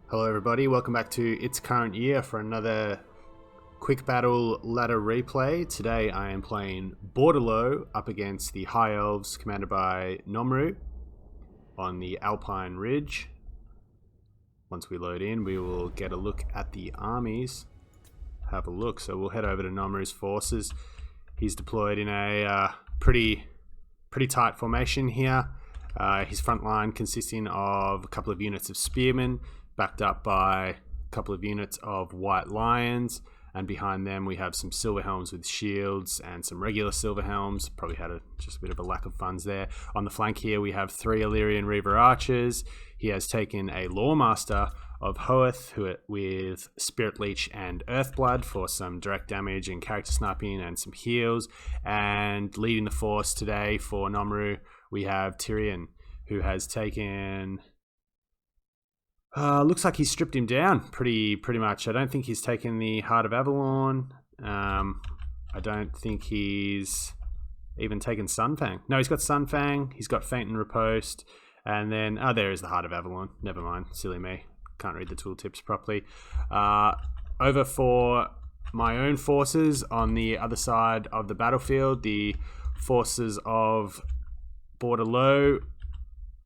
Hello everybody, welcome back to It's Current Year for another quick battle ladder replay. Today I am playing Bordeleaux up against the High Elves commanded by Nomru on the Alpine Ridge. Once we load in, we will get a look at the armies. Have a look. So we'll head over to Nomru's forces. He's deployed in a pretty tight formation here. His front line consisting of a couple of units of spearmen, backed up by a couple of units of white lions, and behind them we have some silver helms with shields and some regular silver helms. Probably had just a bit of a lack of funds there. On the flank here we have 3 Illyrian Reaver archers. He has taken a Lawmaster of Hoeth with Spirit Leech and Earthblood for some direct damage and character sniping and some heals. And leading the force today for Nomru we have Tyrion, who has taken... looks like he's stripped him down pretty much. I don't think he's taken the Heart of Avalon. I don't think he's even taken Sunfang. No, he's got Sunfang. He's got Faint and Riposte. And then, there is the Heart of Avalon. Never mind. Silly me. Can't read the tooltips properly. Over for my own forces on the other side of the battlefield, the forces of Bordeleaux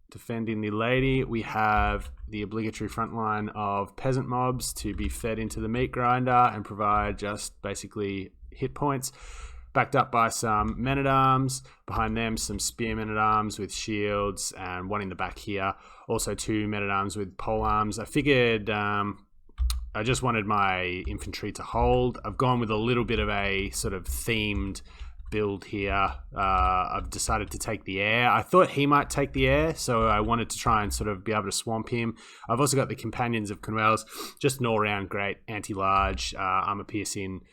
defending the lady. We have the obligatory front line of peasant mobs to be fed into the meat grinder and provide just basically hit points, backed up by some men-at-arms. Behind them some spear men-at-arms with shields, and one in the back here, also 2 men-at-arms with polearms. I figured I just wanted my infantry to hold. I've gone with a little bit of a sort of themed build here. I've decided to take the air. I thought he might take the air, so I wanted to try and sort of be able to swamp him. I've also got the Companions of Conwell's, just an all-round great anti-large armor-piercing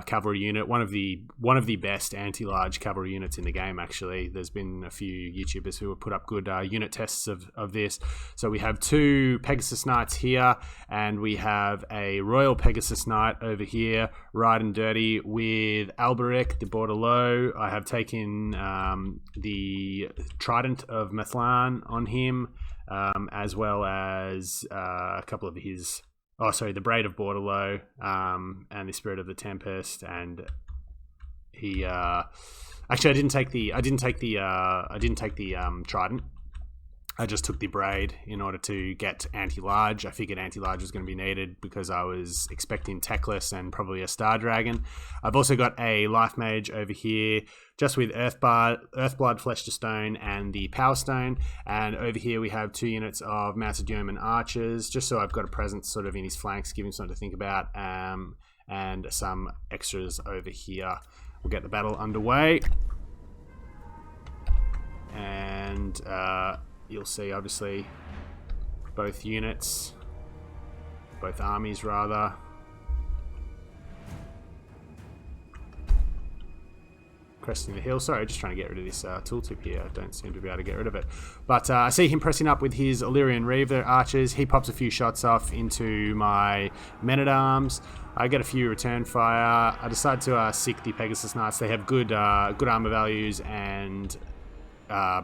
cavalry unit. One of the best anti-large cavalry units in the game, actually. There's been a few YouTubers who have put up good unit tests of this. So we have 2 Pegasus Knights here, and we have a Royal Pegasus Knight over here, riding dirty with Alberic de Bordeleaux. I have taken the Trident of Methlan on him, as well as a couple of his... the Braid of Bordeleaux, and the Spirit of the Tempest, and he actually I didn't take the Trident. I just took the Braid in order to get anti-large. I figured anti-large was going to be needed because I was expecting Techless and probably a Star Dragon. I've also got a Life Mage over here, just with Earthblood, Flesh to Stone, and the Power Stone. And over here we have 2 units of Mounted Yeoman Archers, just so I've got a presence sort of in his flanks, give him something to think about, and some extras over here. We'll get the battle underway. And you'll see, obviously, both armies rather, cresting the hill. Sorry, just trying to get rid of this tooltip here. I don't seem to be able to get rid of it. But I see him pressing up with his Illyrian Reaver archers. He pops a few shots off into my men-at-arms. I get a few return fire. I decide to seek the Pegasus Knights. They have good armor values and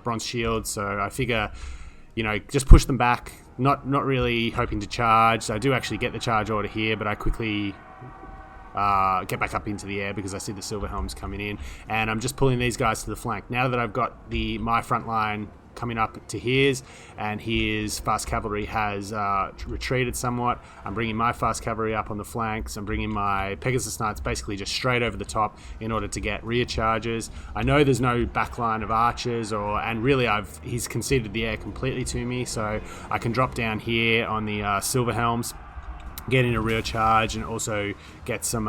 bronze shields, so I figure, just push them back. Not really hoping to charge. So I do actually get the charge order here, but I quickly get back up into the air because I see the silver helms coming in, and I'm just pulling these guys to the flank. Now that I've got my front line coming up to his, and his fast cavalry has retreated somewhat, I'm bringing my fast cavalry up on the flanks. I'm bringing my Pegasus Knights basically just straight over the top in order to get rear charges. I know there's no backline of archers, and really he's conceded the air completely to me, so I can drop down here on the silver helms, get in a rear charge, and also get some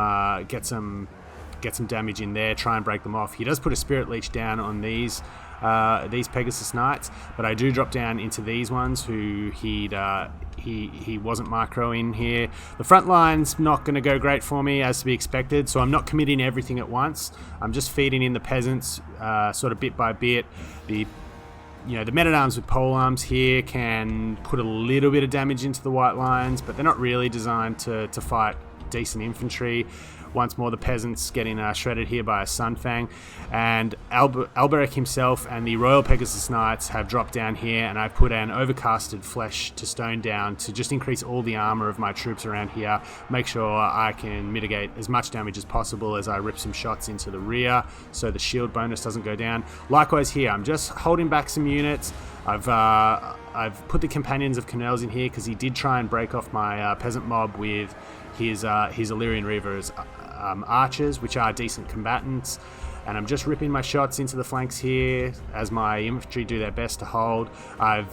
damage in there, try and break them off. He does put a Spirit Leech down on these Pegasus Knights, but I do drop down into these ones who he wasn't microing here. The front line's not going to go great for me, as to be expected, so I'm not committing everything at once. I'm just feeding in the peasants sort of bit by bit. The men-at-arms with polearms here can put a little bit of damage into the white lines, but they're not really designed to fight decent infantry. Once more, the peasants getting shredded here by a Sunfang. And Alberic himself and the Royal Pegasus Knights have dropped down here, and I've put an overcasted flesh to stone down to just increase all the armor of my troops around here, make sure I can mitigate as much damage as possible as I rip some shots into the rear so the shield bonus doesn't go down. Likewise here, I'm just holding back some units. I've put the Companions of Canals in here because he did try and break off my peasant mob with his Illyrian Reavers archers, which are decent combatants, and I'm just ripping my shots into the flanks here as my infantry do their best to hold. I've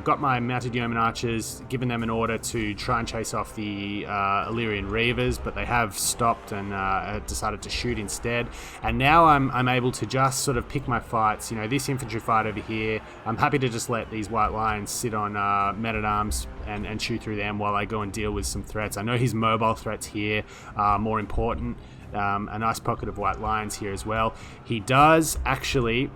got my mounted yeoman archers, given them an order to try and chase off the Illyrian Reavers, but they have stopped and decided to shoot instead. And now I'm able to just sort of pick my fights. You know, this infantry fight over here, I'm happy to just let these White Lions sit on men-at-arms and shoot through them while I go and deal with some threats. I know his mobile threats here are more important. A nice pocket of White Lions here as well. He does actually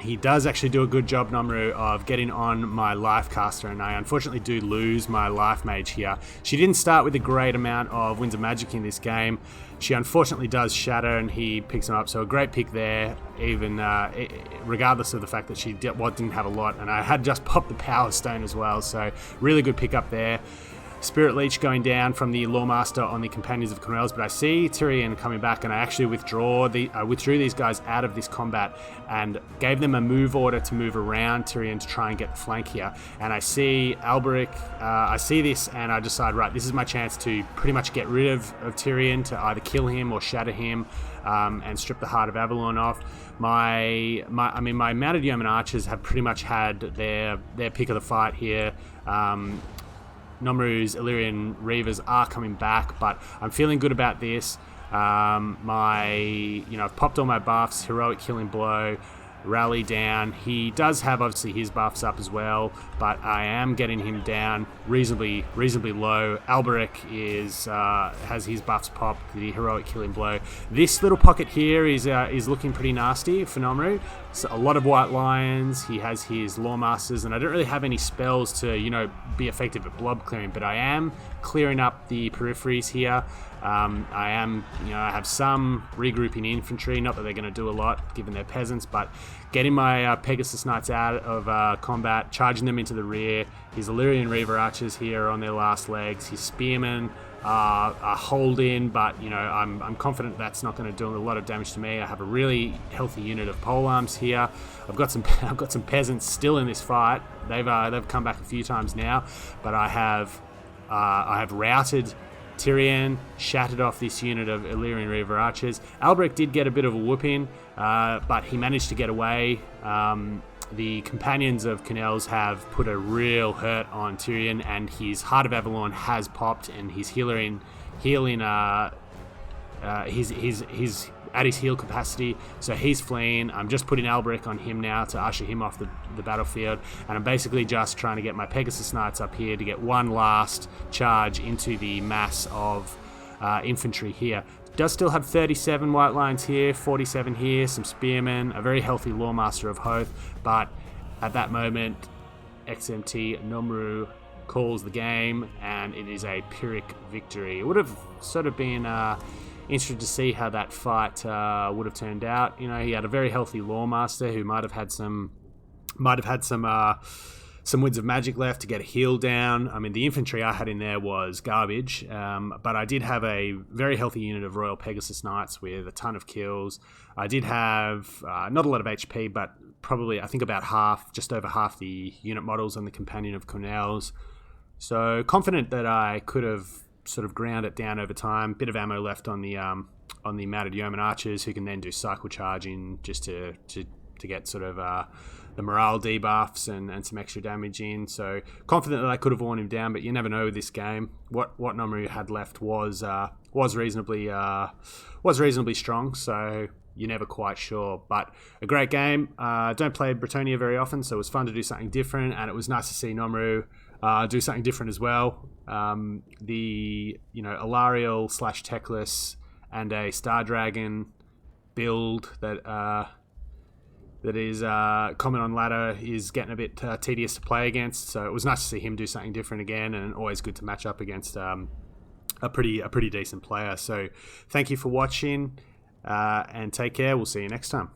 do a good job, Nomru, of getting on my life caster, and I unfortunately do lose my life mage here. She didn't start with a great amount of Winds of Magic in this game. She unfortunately does shatter, and he picks him up, so a great pick there, even regardless of the fact that she didn't have a lot, and I had just popped the Power Stone as well, so really good pick up there. Spirit Leech going down from the Lawmaster on the Companions of Cornels, but I see Tyrion coming back, and I actually withdrew these guys out of this combat and gave them a move order to move around Tyrion to try and get the flank here. And I see Alberic, I see this, and I decide, right, this is my chance to pretty much get rid of Tyrion, to either kill him or shatter him, and strip the Heart of Avalon off. My mounted yeoman archers have pretty much had their pick of the fight here. Nomru's Illyrian Reavers are coming back, but I'm feeling good about this. I've popped all my buffs, Heroic Killing Blow, Rally down. He does have obviously his buffs up as well, but I am getting him down reasonably low. Alberic has his buffs popped, the Heroic Killing Blow. This little pocket here is looking pretty nasty for Nomru. So a lot of White Lions. He has his Lawmasters, and I don't really have any spells to be effective at blob clearing, but I am clearing up the peripheries here. I have some regrouping infantry, not that they're going to do a lot given they're peasants, but getting my Pegasus Knights out of combat, charging them into the rear. His Illyrian Reaver archers here on their last legs. His spearmen are hold in, but I'm confident that's not going to do a lot of damage to me. I have a really healthy unit of polearms here. I've got some peasants still in this fight. They've come back a few times now, but I have routed Tyrion, shattered off this unit of Illyrian Reaver archers. Alberic did get a bit of a whooping, but he managed to get away. The Companions of Canals have put a real hurt on Tyrion, and his Heart of Avalon has popped, and he's he's at his heal capacity, so he's fleeing. I'm just putting Alberic on him now to usher him off the battlefield, and I'm basically just trying to get my Pegasus Knights up here to get one last charge into the mass of infantry here. Does still have 37 White Lions here, 47 here, some Spearmen, a very healthy Lawmaster of Hoth, but at that moment, XMT Nomru calls the game, and it is a Pyrrhic victory. It would have sort of been interested to see how that fight would have turned out. He had a very healthy Lawmaster who might have had some Winds of Magic left to get a heal down. I mean, the infantry I had in there was garbage, but I did have a very healthy unit of Royal Pegasus Knights with a ton of kills. I did have not a lot of HP, but probably I think about just over half the unit models on the Companion of Cornels. So confident that I could have sort of ground it down over time. Bit of ammo left on the mounted yeoman archers, who can then do cycle charging just to get sort of the morale debuffs and some extra damage in. So confident that I could have worn him down, but you never know with this game. What Nomru had left was reasonably strong, so you're never quite sure. But a great game. Don't play Bretonnia very often, so it was fun to do something different, and it was nice to see Nomru do something different as well. The Alariel / Teclis and a Star Dragon build that is common on ladder is getting a bit tedious to play against, so it was nice to see him do something different again, and always good to match up against a a pretty decent player. So thank you for watching, and take care. We'll see you next time.